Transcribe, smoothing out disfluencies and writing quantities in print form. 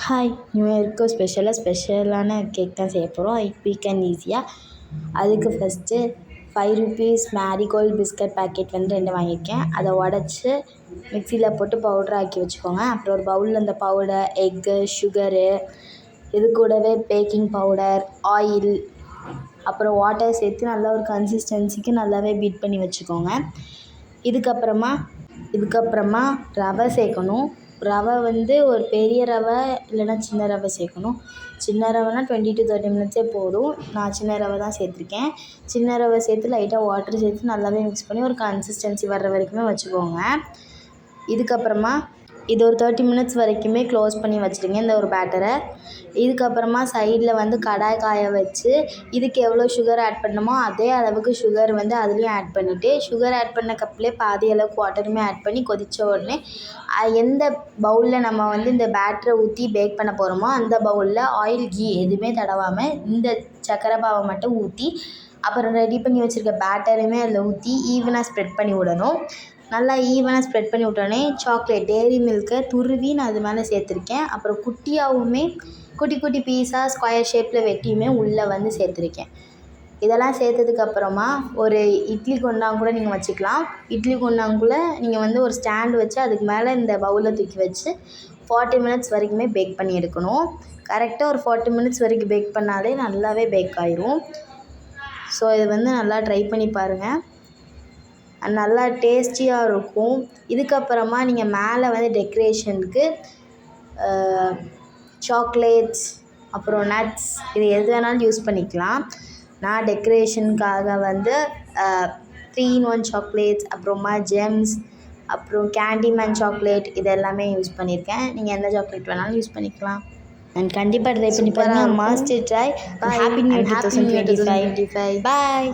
Hi, new இயருக்கு ஸ்பெஷலான cake தான் செய்ய போகிறோம். குயிக் அண்ட் ஈஸியாக. அதுக்கு first 5 rupees marigold biscuit packet வந்து 2 வாங்கியிருக்கேன். அதை உடச்சி மிக்சியில் போட்டு பவுடர் ஆக்கி வச்சுக்கோங்க. அப்புறம் ஒரு பவுலில் அந்த பவுடர், எக்கு, சுகரு, இது கூடவே பேக்கிங் பவுடர், ஆயில், அப்புறம் வாட்டர் சேர்த்து நல்லா ஒரு கன்சிஸ்டன்சிக்கு நல்லாவே பீட் பண்ணி வச்சுக்கோங்க. இதுக்கப்புறமா ரவை சேர்க்கணும். ரவை வந்து ஒரு பெரிய ரவை இல்லைன்னா சின்ன ரவை சேர்க்கணும். சின்ன ரவைனா 20 to 30 மினிட்ஸே போதும். நான் சின்ன ரவை தான் சேர்த்துருக்கேன். சின்ன ரவை சேர்த்து லைட்டாக வாட்டர் சேர்த்து நல்லாவே மிக்ஸ் பண்ணி ஒரு கன்சிஸ்டன்சி வர்ற வரைக்குமே வச்சுக்கோங்க. இதுக்கப்புறமா இது ஒரு 30 மினிட்ஸ் வரைக்குமே க்ளோஸ் பண்ணி வச்சுருங்க இந்த ஒரு பேட்டரை. இதுக்கப்புறமா சைடில் வந்து கடாய் காய வச்சு இதுக்கு எவ்வளோ சுகர் ஆட் பண்ணணுமோ அதே அளவுக்கு சுகர் வந்து அதுலேயும் ஆட் பண்ணிவிட்டு, சுகர் ஆட் பண்ண கப்லேயே பாதி அளவுக்கு வாட்டருமே ஆட் பண்ணி கொதித்த உடனே எந்த பவுலில் நம்ம வந்து இந்த பேட்டரை ஊற்றி பேக் பண்ண போகிறோமோ அந்த பவுலில் ஆயில், கீ எதுவுமே தடவாமல் இந்த சர்க்கரை பாவை மட்டும் ஊற்றி, அப்புறம் ரெடி பண்ணி வச்சுருக்க பேட்டரையுமே அதில் ஊற்றி ஈவனாக ஸ்ப்ரெட் பண்ணி விடணும். நல்லா ஈவனாக ஸ்ப்ரெட் பண்ணி விட்டோன்னே சாக்லேட் டெய்ரி மில்க்கை துருவி நான் அது மேலே சேர்த்துருக்கேன். அப்புறம் குட்டியாகவுமே குட்டி குட்டி பீஸாக ஸ்கொயர் ஷேப்பில் வெட்டியுமே உள்ளே வந்து சேர்த்துருக்கேன். இதெல்லாம் சேர்த்ததுக்கப்புறமா ஒரு இட்லி குண்டான் கூட நீங்கள் வச்சுக்கலாம். இட்லி குண்டாங்குள்ளே நீங்கள் வந்து ஒரு ஸ்டாண்டு வச்சு அதுக்கு மேலே இந்த பவுலை தூக்கி வச்சு 40 மினிட்ஸ் வரைக்குமே பேக் பண்ணி எடுக்கணும். கரெக்டாக ஒரு 40 மினிட்ஸ் வரைக்கும் பேக் பண்ணாலே நல்லாவே பேக் ஆயிரும். ஸோ இது வந்து நல்லா ட்ரை பண்ணி பாருங்கள். நல்லா டேஸ்டியாக இருக்கும். இதுக்கப்புறமா நீங்கள் மேலே வந்து டெக்கரேஷனுக்கு சாக்லேட்ஸ், அப்புறம் நட்ஸ், இது எது வேணாலும் யூஸ் பண்ணிக்கலாம். நான் டெக்கரேஷனுக்காக வந்து 3-in-1 சாக்லேட்ஸ், அப்புறமா ஜெம்ஸ், அப்புறம் கேண்டிமேன் சாக்லேட், இது எல்லாமே யூஸ் பண்ணியிருக்கேன். நீங்கள் எந்த சாக்லேட் வேணாலும் யூஸ் பண்ணிக்கலாம். அண்ட் கண்டிப்பாக ட்ரை பண்ணி பாருங்கள். Must try. Happy new year 2025. பாய்.